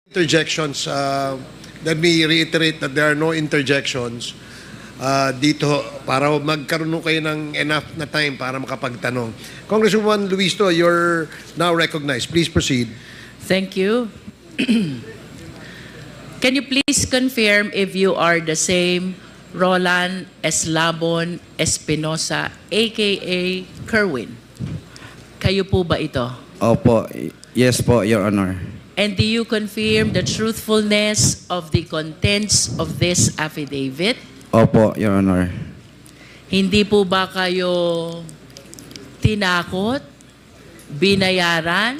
Interjections, let me reiterate that there are no interjections dito para magkaroon kayo ng enough na time para makapagtanong. Congresswoman Luisto, you're now recognized. Please proceed. Thank you. Can you please confirm if you are the same Roland Eslabon Espinosa, aka Kerwin? Kayo po ba ito? Opo. Yes po, Your Honor. And do you confirm the truthfulness of the contents of this affidavit? Opo, Your Honor. Hindi po ba kayo tinakot, binayaran,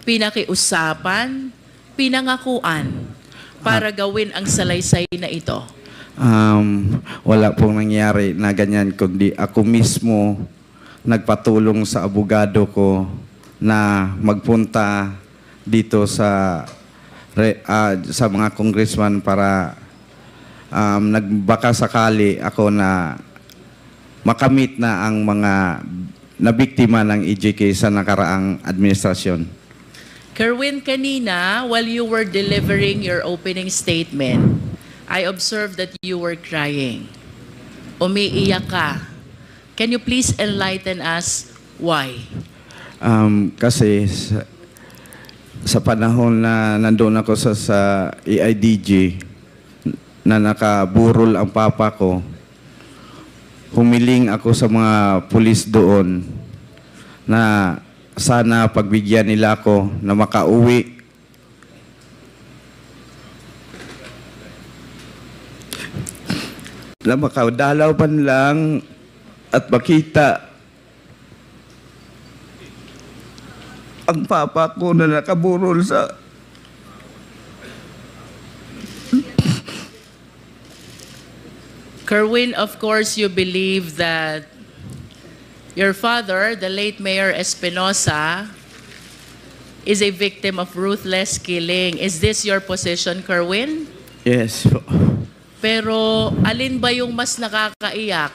pinakiusapan, pinangakuan para gawin ang salaysay na ito? Wala pong nangyari na ganyan, kundi ako mismo nagpatulong sa abogado ko na magpunta dito sa mga congressman para nagbaka sakali ako na makamit na ang mga nabiktima ng EJK sa nakaraang administrasyon. Kerwin, kanina, while you were delivering your opening statement, I observed that you were crying. Umiiyak ka. Can you please enlighten us why? Kasi sa panahon na nandoon ako sa AIDG na nakaburol ang papa ko, humiling ako sa mga pulis doon na sana pagbigyan nila ako na makauwi. Na makadalaw man lang at makita ang papa ko na nakaburol sa... Kerwin, of course, you believe that your father, the late Mayor Espinosa, is a victim of ruthless killing. Is this your position, Kerwin? Yes. Pero alin ba yung mas nakakaiyak?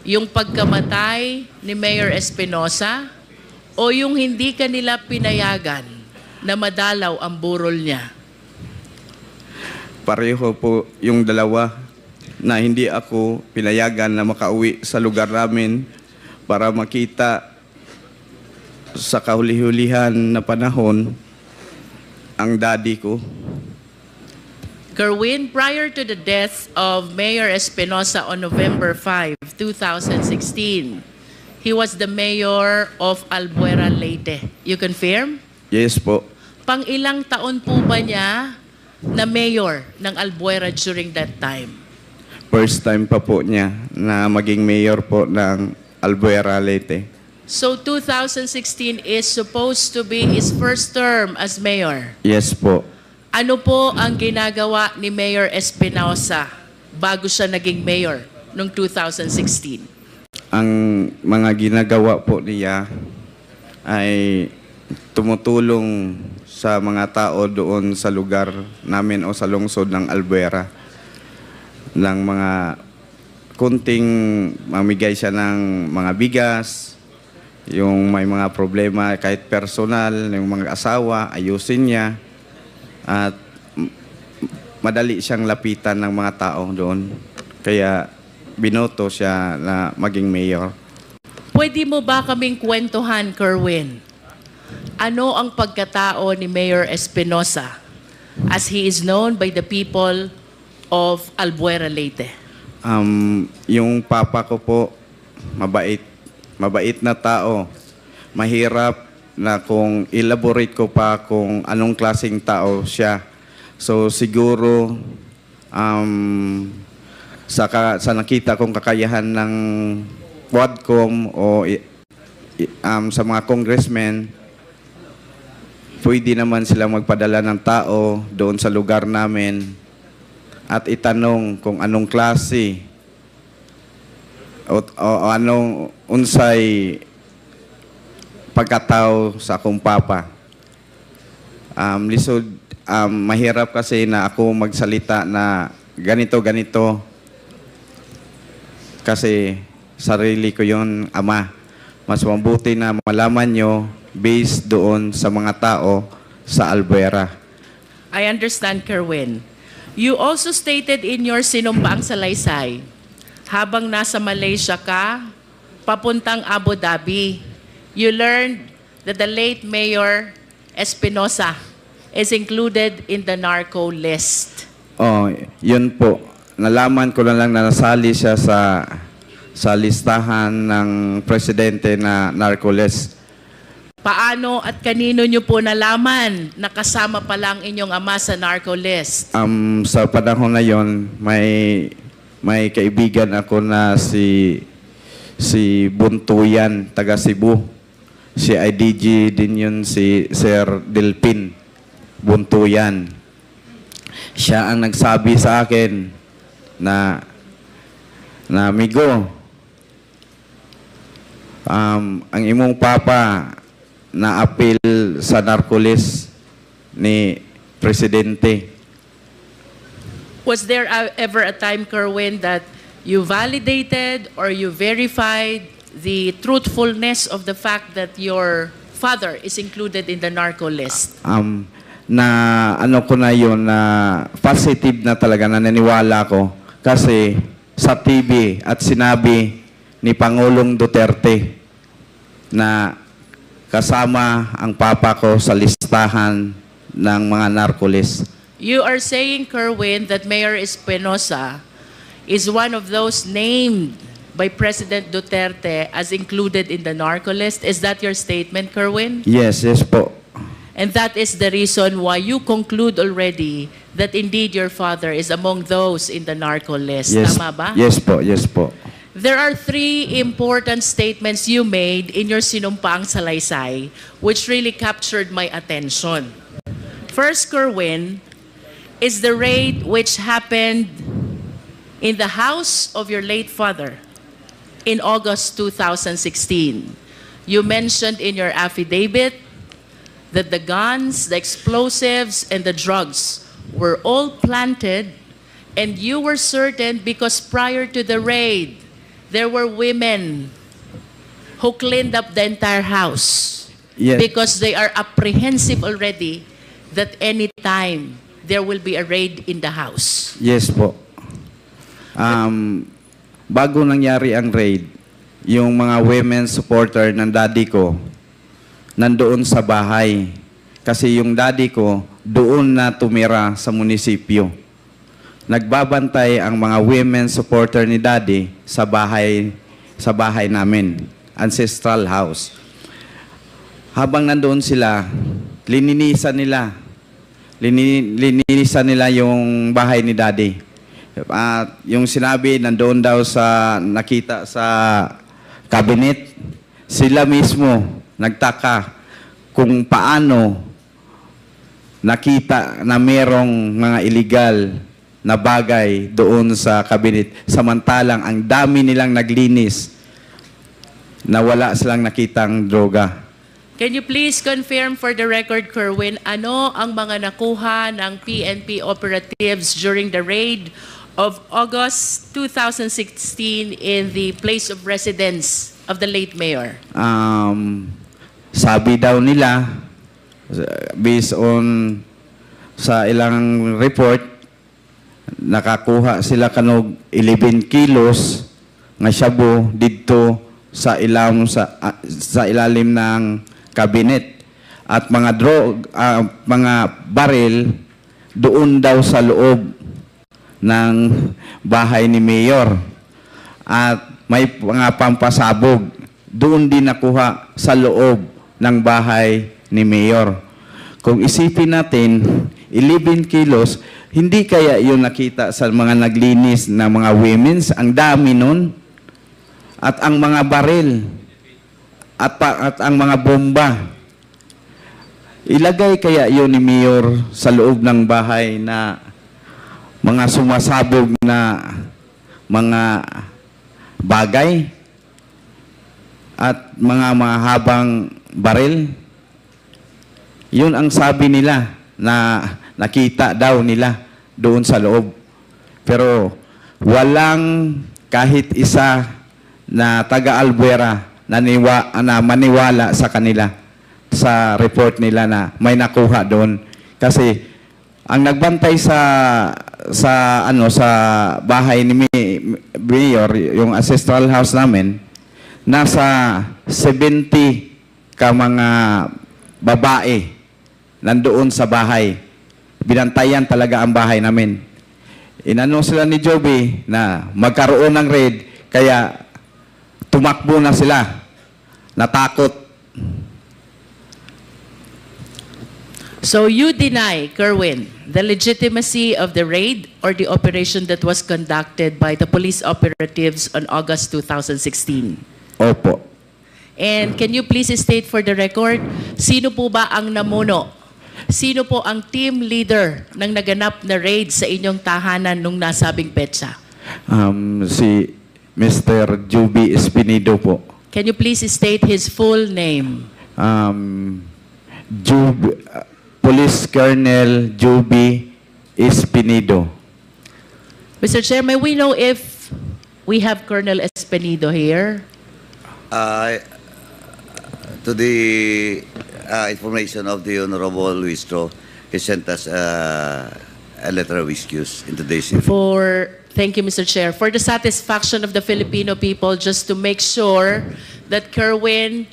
Yung pagkamatay ni Mayor Espinosa o yung hindi kanila pinayagan na madalaw ang burol niya? Pareho po yung dalawa na hindi ako pinayagan na makauwi sa lugar namin para makita sa kahuli-hulihan na panahon ang daddy ko. Kerwin, prior to the death of Mayor Espinosa on November 5, 2016, he was the mayor of Albuera, Leyte. You confirm? Yes po. Pang-ilang taon po ba niya na mayor ng Albuera during that time? First time pa po niya na maging mayor po ng Albuera, Leyte. So 2016 is supposed to be his first term as mayor. Yes po. Ano po ang ginagawa ni Mayor Espinosa bago siya naging mayor noong 2016? Ang mga ginagawa po niya ay tumutulong sa mga tao doon sa lugar namin o sa lungsod ng Albuera ng mga kunting mamigay siya ng mga bigas, yung may mga problema kahit personal, yung mga asawa, ayusin niya at madali siyang lapitan ng mga tao doon. Kaya binoto siya na maging mayor. Pwede mo ba kaming kwentuhan, Kerwin? Ano ang pagkatao ni Mayor Espinosa as he is known by the people of Albuera, Leyte? Yung papa ko po, mabait. Mabait na tao. Mahirap na kung elaborate ko pa kung anong klaseng tao siya. So siguro sa nakita kong kakayahan ng Quadcom o sa mga congressmen, pwede naman sila magpadala ng tao doon sa lugar namin at itanong kung anong klase o anong unsay pagkatao sa akong papa. Lisod, mahirap kasi na ako magsalita na ganito kasi sarili ko yon, ama. Mas mabuti na malaman nyo based doon sa mga tao sa Albuera. I understand, Kerwin. You also stated in your sinumpaang salaysay, habang nasa Malaysia ka, papuntang Abu Dhabi, you learned that the late Mayor Espinosa is included in the narco list. Oh, yun po. Nalaman ko na lang na nasali siya sa listahan ng presidente na narco list. Paano at kanino nyo po nalaman na kasama pa lang inyong ama sa narco list? Sa panahon na yon, may kaibigan ako na si Buntuyan, taga Cebu. Si IDG din yun, si Sir Delpin Buntuyan. Siya ang nagsabi sa akin na amigo, ang imong papa na appeal sa narco-list ni Presidente. Was there ever a time, Kerwin, that you validated or you verified the truthfulness of the fact that your father is included in the narco list? Na ano ko na yun, na positive na talaga, na naniwala ko. Kasi sa TV at sinabi ni Pangulong Duterte na kasama ang papa ko sa listahan ng mga narco-list. You are saying, Kerwin, that Mayor Espinosa is one of those named by President Duterte as included in the narco list. Is that your statement, Kerwin? Yes po. And that is the reason why you conclude already that indeed your father is among those in the narco list. Yes, Tama ba? yes po. There are three important statements you made in your sinumpaang salaysay which really captured my attention. First, Kerwin, is the raid which happened in the house of your late father in August 2016. You mentioned in your affidavit that the guns, the explosives, and the drugs were all planted, and you were certain because prior to the raid, there were women who cleaned up the entire house. Yes. Because they are apprehensive already that any time there will be a raid in the house. Yes po. Bago nangyari ang raid, yung mga women supporter ng daddy ko nandoon sa bahay. Kasi yung daddy ko doon na tumira sa munisipyo. Nagbabantay ang mga women supporter ni daddy sa bahay namin, ancestral house. Habang nandoon sila, lininisan nila yung bahay ni daddy. At yung sinabi, nandoon daw sa nakita sa cabinet, sila mismo nagtaka kung paano nakita na merong mga illegal na bagay doon sa cabinet. Samantalang ang dami nilang naglinis na wala silang nakitang droga. Can you please confirm for the record, Kerwin, ano ang mga nakuha ng PNP operatives during the raid of August 2016 in the place of residence of the late mayor? Sabi daw nila, based on sa ilang report, nakakuha sila kanog 11 kilos nga shabu dito sa ilalim ng cabinet, at mga baril doon daw sa loob ng bahay ni mayor, at may mga pampasabog doon din nakuha sa loob ng bahay ni mayor. Kung isipin natin, 11 kilos, hindi kaya yun nakita sa mga naglinis na mga women's? Ang dami nun. At ang mga baril, at ang mga bomba. Ilagay kaya yun ni mayor sa loob ng bahay na mga sumasabog na mga bagay at mga mahabang baril? Yun ang sabi nila na nakita daw nila doon sa loob. Pero walang kahit isa na taga-Albuera na maniwala sa kanila sa report nila na may nakuha doon. Kasi ang nagbantay sa bahay ni Mayor, yung ancestral house namin, nasa 70 ka mga babae nandoon sa bahay. Binantayan talaga ang bahay namin. Inano sila ni Joby na magkaroon ng raid, kaya tumakbo na sila. Natakot. So you deny, Kerwin, the legitimacy of the raid or the operation that was conducted by the police operatives on August 2016? Opo. And can you please state for the record, sino po ba ang namuno? Sino po ang team leader ng naganap na raid sa inyong tahanan nung nasabing petsa? Si Mr. Joby Espinido po. Can you please state his full name? Police Colonel Joby Espinido. Mr. Chair, may we know if we have Colonel Espinido here? To the information of the Honorable Luistro, he sent us a letter of excuse in today's evening. Thank you, Mr. Chair. For the satisfaction of the Filipino people, just to make sure that Kerwin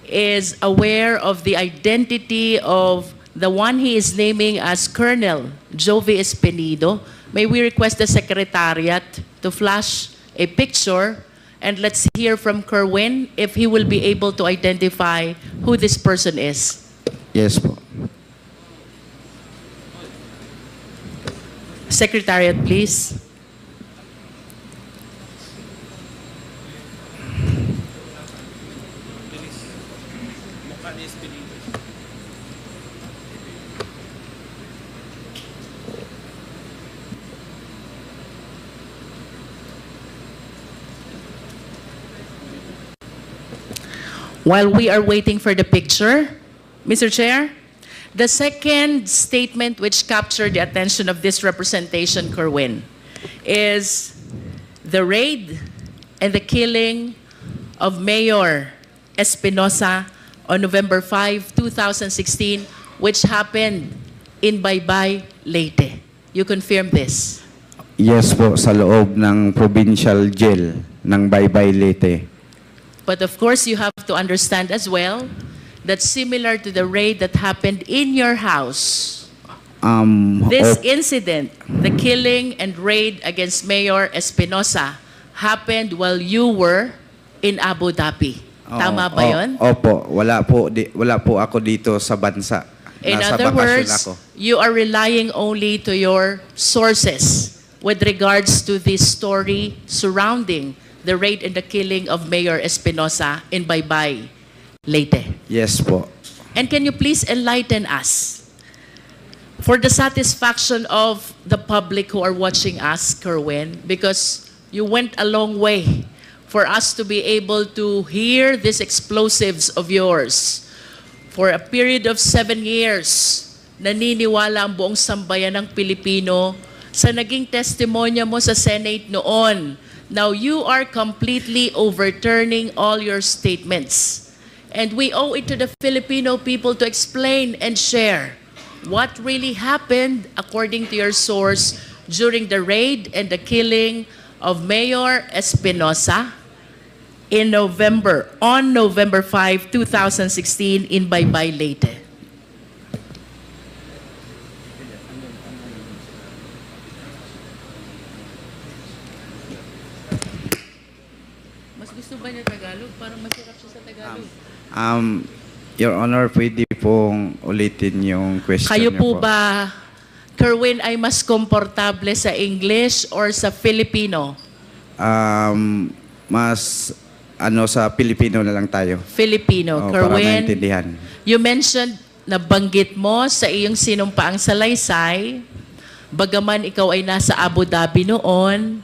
is aware of the identity of the one he is naming as Colonel Joby Espinido, may we request the Secretariat to flash a picture, and let's hear from Kerwin if he will be able to identify who this person is. Yes po. Secretariat, please. While we are waiting for the picture, Mr. Chair, the second statement which captured the attention of this representation, Kerwin, is the raid and the killing of Mayor Espinosa on November 5, 2016, which happened in Baybay, Leyte. You confirm this? Yes po, sa loob ng provincial jail ng Baybay, Leyte. But of course, you have to understand as well that similar to the raid that happened in your house, this incident, the killing and raid against Mayor Espinosa, happened while you were in Abu Dhabi. Tama ba yun? Opo, wala po ako dito sa bansa. In Nasa other bakasyon words, ako. you are relying only to your sources with regards to this story surrounding the raid and the killing of Mayor Espinosa in Baybay, Leyte. Yes po. And can you please enlighten us, for the satisfaction of the public who are watching us, Kerwin, because you went a long way for us to be able to hear these explosives of yours. For a period of 7 years, naniniwala ang buong sambayan ng Pilipino sa naging testimonya mo sa Senate noon. Now you are completely overturning all your statements. And we owe it to the Filipino people to explain and share what really happened according to your source during the raid and the killing of Mayor Espinosa on November 5, 2016 in Baybay, Leyte. Mas gusto ba niya Tagalog? Parang masirap siya sa Tagalog. Your Honor, pwede pong ulitin yung question Kayo niyo po ba, Kerwin, ay mas komportable sa English or sa Filipino? Mas sa Pilipino na lang tayo. Filipino. Para Kerwin, maintindihan. you mentioned, nabanggit mo sa iyong sinumpaang salaysay, bagaman ikaw ay nasa Abu Dhabi noon,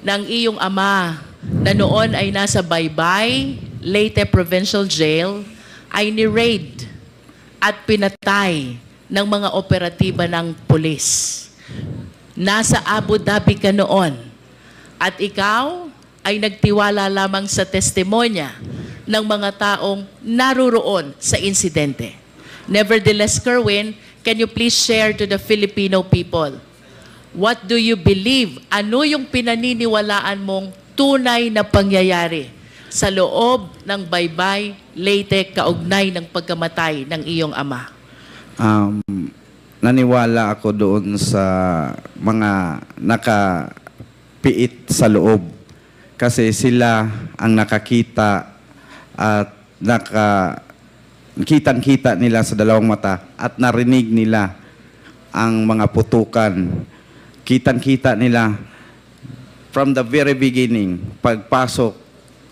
ng iyong ama na noon ay nasa Baybay, Leyte Provincial Jail, ay ni-raid at pinatay ng mga operatiba ng pulis. Nasa Abu Dhabi ka noon at ikaw ay nagtiwala lamang sa testimonya ng mga taong naruroon sa insidente. Nevertheless, Kerwin, can you please share to the Filipino people? What do you believe? Ano yung pinaniniwalaan mong tunay na pangyayari sa loob ng Baybay, Leyte, kaugnay ng pagkamatay ng iyong ama? Naniwala ako doon sa mga nakapiit sa loob. Kasi sila ang nakakita at kitang-kita nila sa dalawang mata at narinig nila ang mga putukan. Kitang-kita nila from the very beginning, pagpasok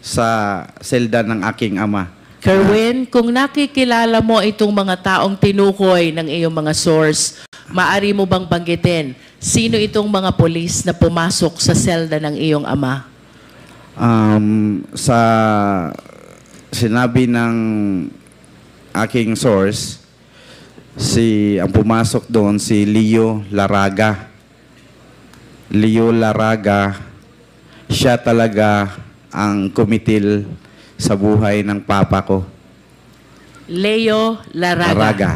sa selda ng aking ama. Kerwin, kung nakikilala mo itong mga taong tinukoy ng iyong mga source, maari mo bang banggitin sino itong mga polis na pumasok sa selda ng iyong ama? Sa sinabi ng aking source, ang pumasok doon si Leo Laraga. Leo Laraga, siya talaga ang kumitil sa buhay ng papa ko. Leo Laraga. Laraga.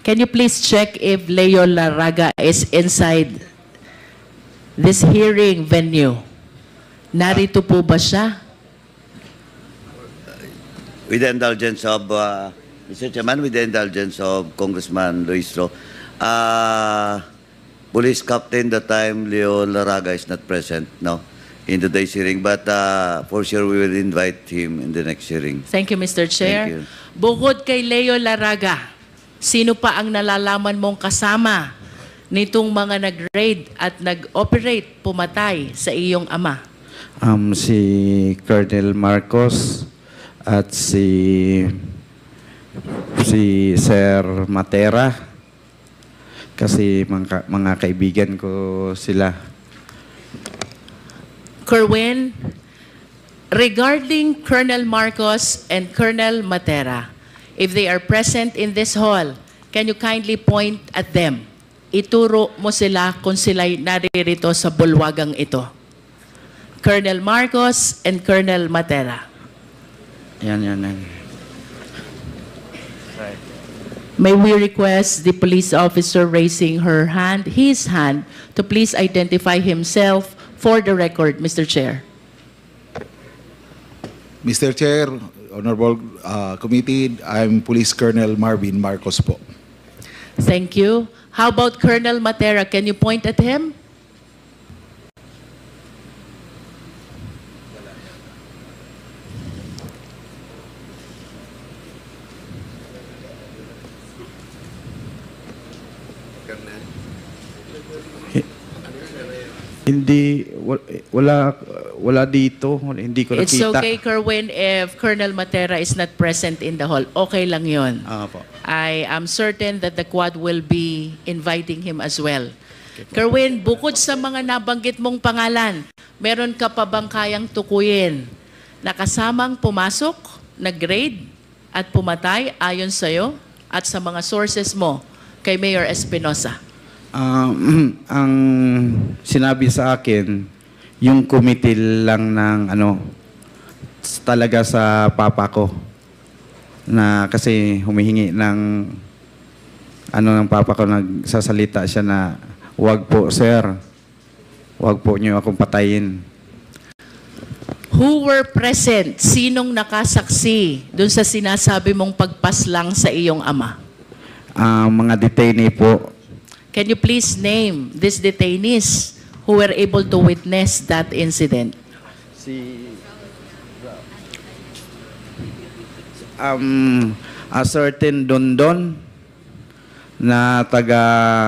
Can you please check if Leo Laraga is inside this hearing venue? Narito po ba siya? With the indulgence of, Mr. Chairman, with the indulgence of Congressman Luistro, Police Captain that time, Leo Laraga, is not present, no, in today's hearing. But for sure, we will invite him in the next hearing. Thank you, Mr. Chair. Thank you. Bukod kay Leo Laraga, sino pa ang nalalaman mong kasama nitong mga nag-raid at nag-operate pumatay sa iyong ama? Si Colonel Marcos at si Sir Matera. Kasi mga kaibigan ko sila. Kerwin, regarding Colonel Marcos and Colonel Matera, if they are present in this hall, can you kindly point at them? Ituro mo sila kung sila'y naririto sa bulwagang ito. Colonel Marcos and Colonel Matera. Yan. May we request the police officer raising his hand, to please identify himself for the record, Mr. Chair. Mr. Chair, Honorable Committee, I'm Police Colonel Marvin Marcos po. Thank you. How about Colonel Matera? Can you point at him? Hindi, wala dito. Hindi ko It's nakita. okay, Kerwin, if Colonel Matera is not present in the hall. Okay lang yun. Po. I am certain that the Quad will be inviting him as well. Kerwin, bukod sa mga nabanggit mong pangalan, meron ka pa bang kayang tukuyin na kasamang pumasok, nag-raid at pumatay ayon sa'yo at sa mga sources mo kay Mayor Espinosa? Ang sinabi sa akin, yung kumitil lang ng talaga sa papa ko na kasi humihingi ng ng papa ko, nagsasalita siya na wag po sir, wag po niyo akong patayin. Who were present? Sinong nakasaksi dun sa sinasabi mong pagpaslang sa iyong ama? Mga detainee po. Can you please name these detainees who were able to witness that incident? A certain Dondon na taga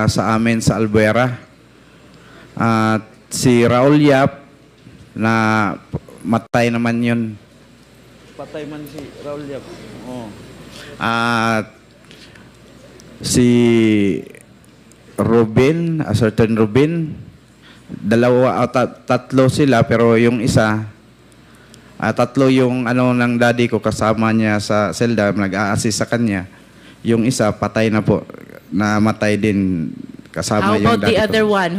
sa amin sa Albuera. At si Raul Yap na matay naman yun. Patay man si Raul Yap. At si Robin, a certain Robin, tatlo sila, pero yung isa, tatlo yung ng daddy ko, kasama niya sa selda, nag-a-assist sa kanya. Yung isa, patay na po, namatay din kasama How yung about daddy the ko. other one?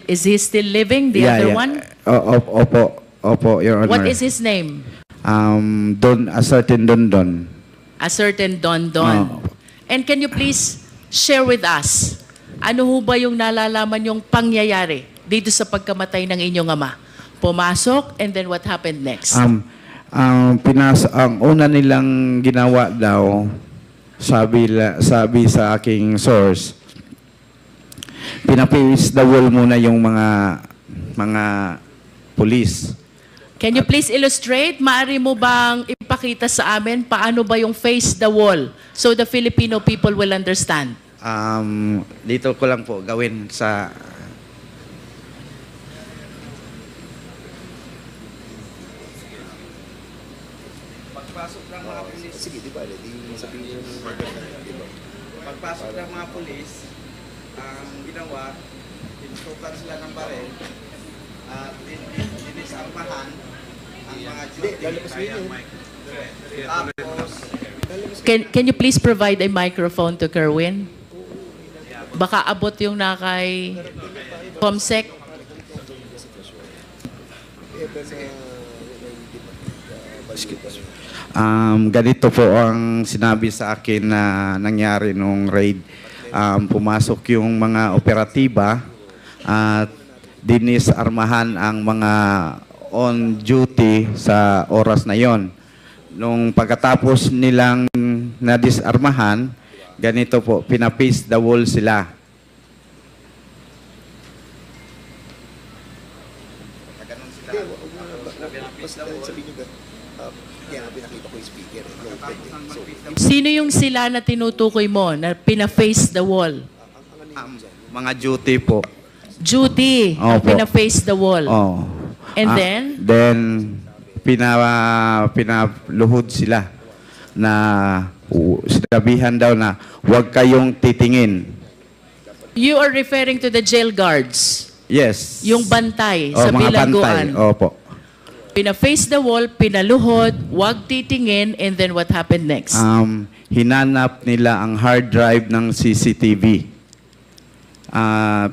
Is he still living? The other one? Opo, Your Honor. What is his name? A certain Dondon. A certain Don Don. Oh. And can you please share with us, ano ho ba yung nalalaman yung pangyayari dito sa pagkamatay ng inyong ama? Pumasok, and then what happened next? Ang una nilang ginawa daw, sabi sa aking source, pinapace the wall muna yung mga pulis. Can you please illustrate? Maaari mo bang ipakita sa amin paano ba yung face the wall so the Filipino people will understand? Dito ko lang po gawin sa... Pagpasok ng mga pulis, ang ginawa, tinutukan sila ng baril at dinisarmahan ang mga duty. Can you please provide a microphone to Kerwin? Baka abot yung nakay Comsec. Ganito po ang sinabi sa akin na nangyari nung raid. Pumasok yung mga operatiba at dinisarmahan ang mga on duty sa oras na yon. Nung pagkatapos nilang nadisarmahan, ganito po, pinapace the wall sila. Sino yung sila na tinutukoy mo na pina-face the wall? Mga duty po. Duty, ang Opo. pina-face the wall. Oh. And then? Then, pinaluhod sila na sinabihan daw na huwag kayong titingin. You are referring to the jail guards. Yes. Yung bantay Oh, sa mga bilangguan. bantay. Opo. Pina-face the wall, pinaluhod, wag titingin, and then what happened next? Hinanap nila ang hard drive ng CCTV.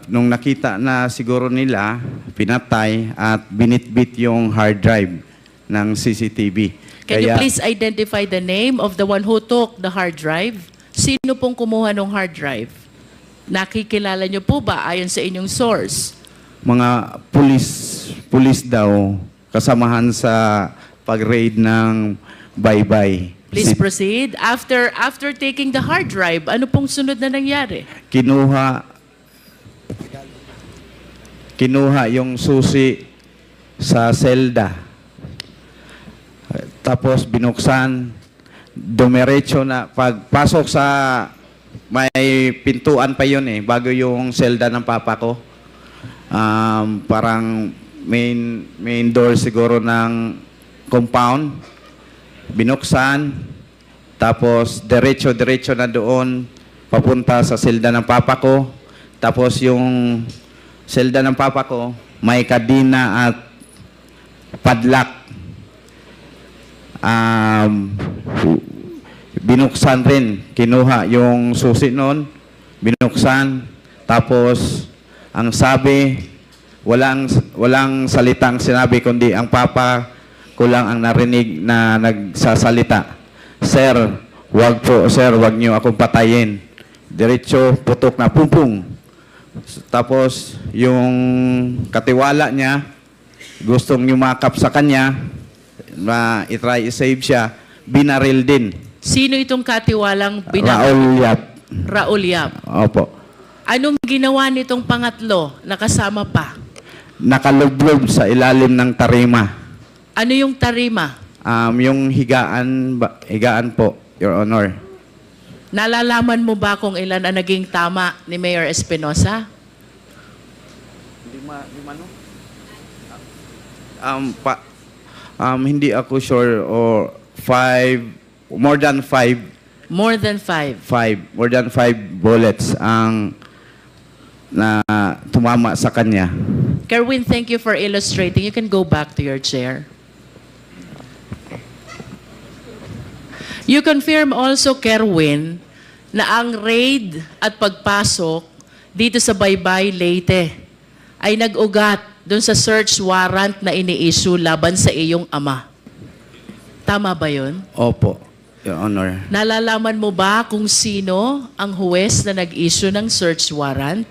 Nung nakita na siguro nila, pinatay at binitbit yung hard drive ng CCTV. Can you please identify the name of the one who took the hard drive? Sino pong kumuha ng hard drive? Nakikilala niyo po ba ayon sa inyong source? Mga pulis daw kasamahan sa pag-raid ng Baybay. Please proceed. After taking the hard drive, ano pong sunod na nangyari? Kinuha yung susi sa selda. Tapos binuksan, dumiretso na pagpasok sa may pintuan pa yun bago yung selda ng papa ko. Parang main door siguro ng compound. Binuksan, tapos diretso na doon papunta sa selda ng papa ko. Tapos yung selda ng papa ko may kadina at padlock. Binuksan rin, kinuha yung susi noon, binuksan, tapos ang sabi, walang salitang sinabi kundi ang papa ko lang ang narinig na nagsasalita. Sir, wag niyo akong patayin. Diretso, putok na pumpung. Tapos yung katiwala niya, gustong yumakap sa kanya, na itry i-save siya, binaril din. Sino itong katiwalang Raul Yap. Raul Yap. Opo. Anong ginawa nitong pangatlo na kasama pa? Nakalublob sa ilalim ng tarima. Ano yung tarima? Yung higaan po, Your Honor. Nalalaman mo ba kung ilan ang naging tama ni Mayor Espinosa? Hindi ako sure or more than five bullets ang na tumama sa kanya. Kerwin, thank you for illustrating. You can go back to your chair. You confirm also, Kerwin, na ang raid at pagpasok dito sa Baybay, Leyte ay nag-ugat doon sa search warrant na ini-issue laban sa iyong ama. Tama ba yun? Opo. Your Honor. Nalalaman mo ba kung sino ang huwes na nag-issue ng search warrant?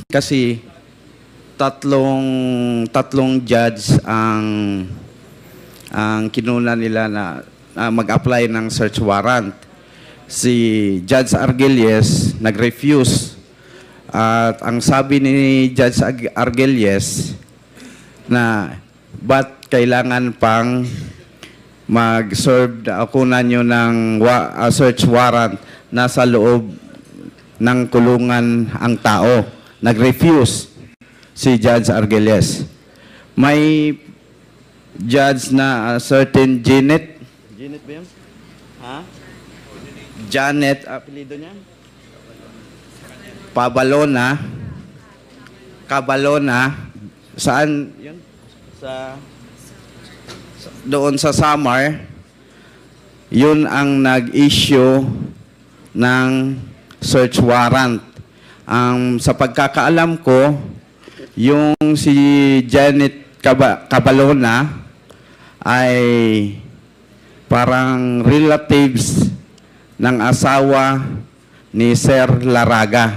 Kasi tatlong judge ang kinuna nila na mag-apply ng search warrant. Si Judge Argelies nag-refuse. At ang sabi ni Judge Argelies na ba't kailangan pang mag-serve ako na nyo ng search warrant nasa loob ng kulungan ang tao. Nag-refuse si Judge Argelies. May judge na certain Janet. Janet ba yun? Ha? Janet, apelido niya? Cabalona. Saan yun? Doon sa Samar, yun ang nag-issue ng search warrant. Sa pagkakaalam ko, yung si Janet Cabalona ay parang relatives ng asawa ni Sir Laraga.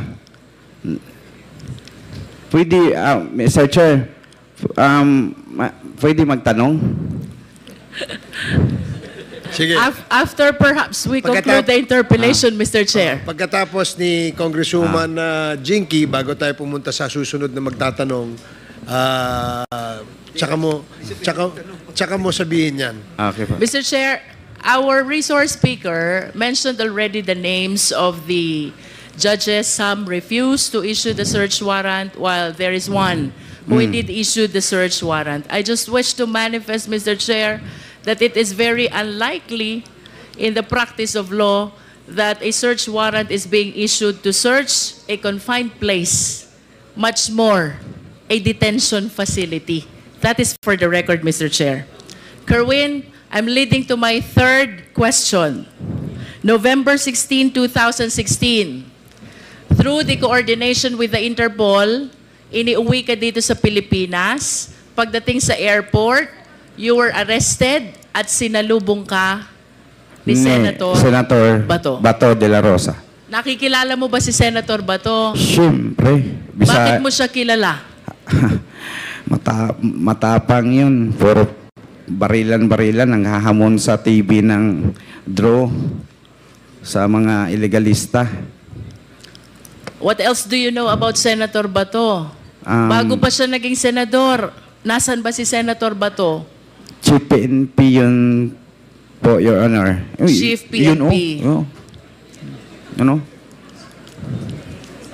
Pwede, Mr. Chair, pwede magtanong? Sige. After perhaps we conclude the interpellation, Mr. Chair. Pagkatapos ni Congresswoman Jinky, bago tayo pumunta sa susunod na magtatanong, tsaka mo sabihin yan. Okay po. Mr. Chair, our resource speaker mentioned already the names of the judges. Some refused to issue the search warrant, while there is one who indeed issued the search warrant. I just wish to manifest, Mr. Chair, that it is very unlikely in the practice of law that a search warrant is being issued to search a confined place, much more a detention facility. That is for the record, Mr. Chair. Kerwin, I'm leading to my third question. November 16, 2016, through the coordination with the Interpol, iniuwi ka dito sa Pilipinas. Pagdating sa airport, you were arrested at sinalubong ka ni Senator Bato. Bato de la Rosa. Nakikilala mo ba si Senator Bato? Siyempre. Bakit mo siya kilala? Matapang yun. Puro barilan-barilan ang hahamon sa TV ng draw sa mga illegalista. What else do you know about Senator Bato? Bago pa siya naging senador, nasan ba si Senator Bato? Chief PNP yun po, Your Honor. Chief PNP. Yun, Ano?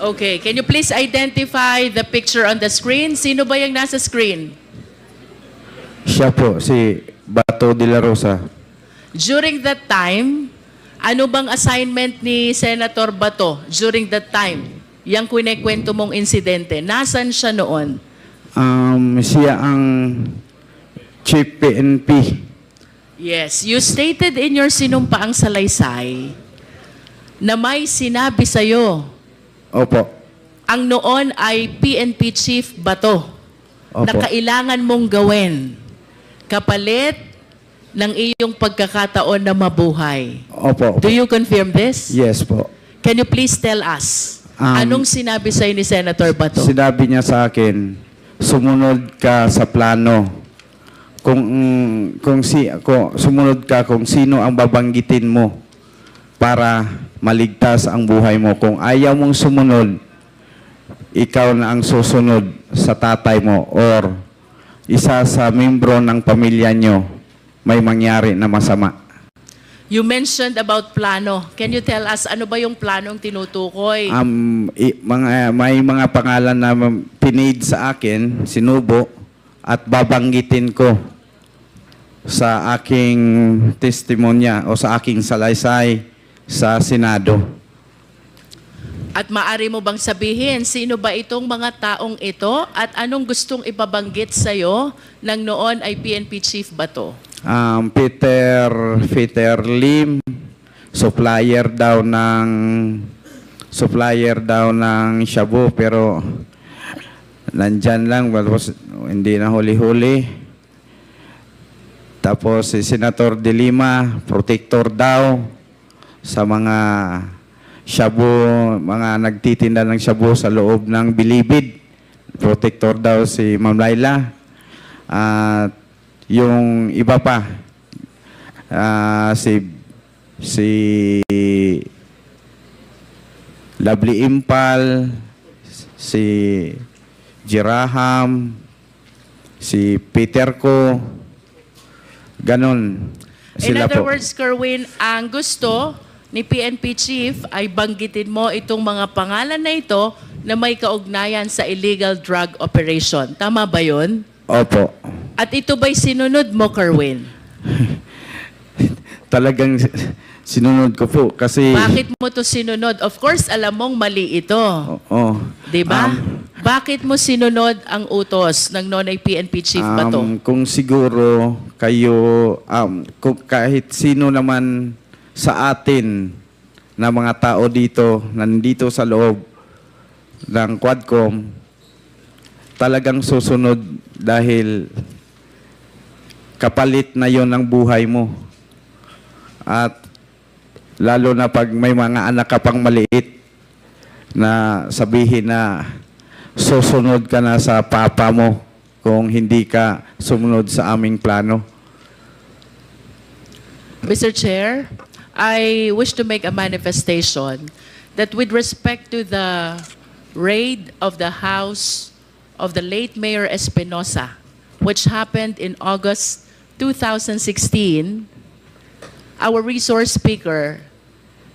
Okay, can you please identify the picture on the screen? Sino ba yung nasa screen? Siya po, si Bato de la Rosa. During that time, ano bang assignment ni Senator Bato during that time? Yang kwento mong insidente, nasan siya noon? Siya ang Chief PNP. Yes, you stated in your sinumpaang salaysay na may sinabi sa'yo. Opo. Ang noon ay PNP Chief Bato Opo. na kailangan mong gawin kapalit ng iyong pagkakataon na mabuhay. Opo. Do you confirm this? Yes po. Can you please tell us, anong sinabi sa'yo ni Senator Bato? Sinabi niya sa akin, sumunod ka sa plano. Kung sumunod ka kung sino ang babanggitin mo para maligtas ang buhay mo. Kung ayaw mong sumunod, ikaw na ang susunod sa tatay mo or isa sa membro ng pamilya nyo may mangyari na masama. You mentioned about plano. Can you tell us ano ba yung planong tinutukoy? May mga pangalan na pinid sa akin, sinubo, at babanggitin ko sa aking testimonya o sa aking salaysay sa Senado. At maari mo bang sabihin, sino ba itong mga taong ito at anong gustong ibabanggit sa'yo ng noon ay PNP Chief Bato? Peter Lim, supplier daw ng shabu, pero nandyan lang, hindi na huli-huli. Tapos si Senator De Lima, protector daw sa mga shabu, mga nagtitinda ng shabu sa loob ng Bilibid. Protector daw si Ma'am Laila. At yung iba pa, si Lovely Impal, si Jiraham, si Peter Ko, ganon. In Sila other po. words, Kerwin, ang gusto ni PNP Chief ay banggitin mo itong mga pangalan na ito na may kaugnayan sa illegal drug operation. Tama ba yun? Opo. At ito ba'y sinunod mo, Kerwin? Talagang sinunod ko po kasi... Bakit mo to sinunod? Of course, alam mong mali ito. Oo. Di ba? Bakit mo sinunod ang utos ng Nonoy PNP Chief ba to? Kung siguro kayo, kung kahit sino naman sa atin na mga tao dito, nandito sa loob ng Quadcom, talagang susunod dahil kapalit na yon ng buhay mo. At lalo na pag may mga anak ka pang maliit na sabihin na susunod ka na sa papa mo kung hindi ka sumunod sa aming plano. Mr. Chair, I wish to make a manifestation that with respect to the raid of the house of the late Mayor Espinosa, which happened in August 2016, our resource speaker,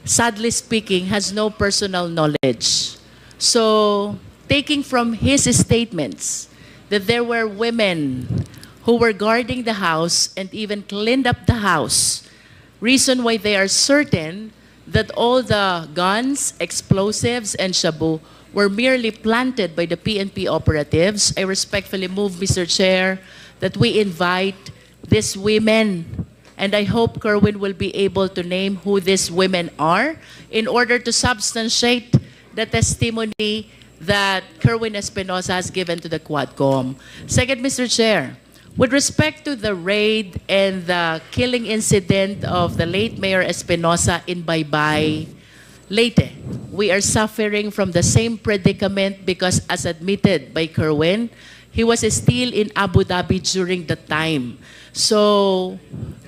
sadly speaking, has no personal knowledge. So, taking from his statements that there were women who were guarding the house and even cleaned up the house, reason why they are certain that all the guns, explosives, and shabu were merely planted by the PNP operatives, I respectfully move, Mr. Chair, that we invite these women, and I hope Kerwin will be able to name who these women are in order to substantiate the testimony that Kerwin Espinosa has given to the Quadcom. Second, Mr. Chair, with respect to the raid and the killing incident of the late Mayor Espinosa in Baybay, Leyte, we are suffering from the same predicament because, as admitted by Kerwin, he was still in Abu Dhabi during the time. So,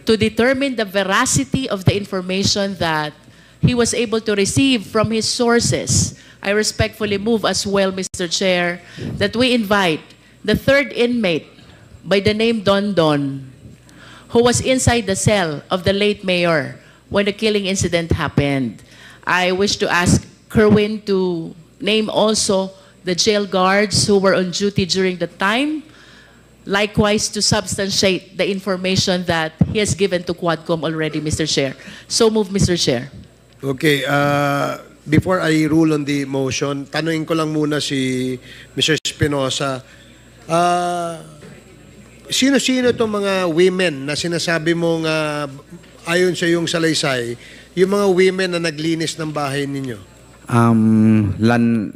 to determine the veracity of the information that he was able to receive from his sources, I respectfully move as well, Mr. Chair, that we invite the third inmate by the name Don Don, who was inside the cell of the late mayor when the killing incident happened. I wish to ask Kerwin to name also the jail guards who were on duty during the time, likewise to substantiate the information that he has given to Quadcom already, Mr. Chair. So move, Mr. Chair. Okay, before I rule on the motion, tanungin ko lang muna si Mr. Espinosa. Sino-sino itong mga women na sinasabi mong ayon sa iyong salaysay, yung mga women na naglinis ng bahay ninyo?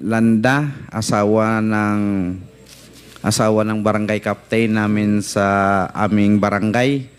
Landa, asawa ng barangay captain namin sa aming barangay.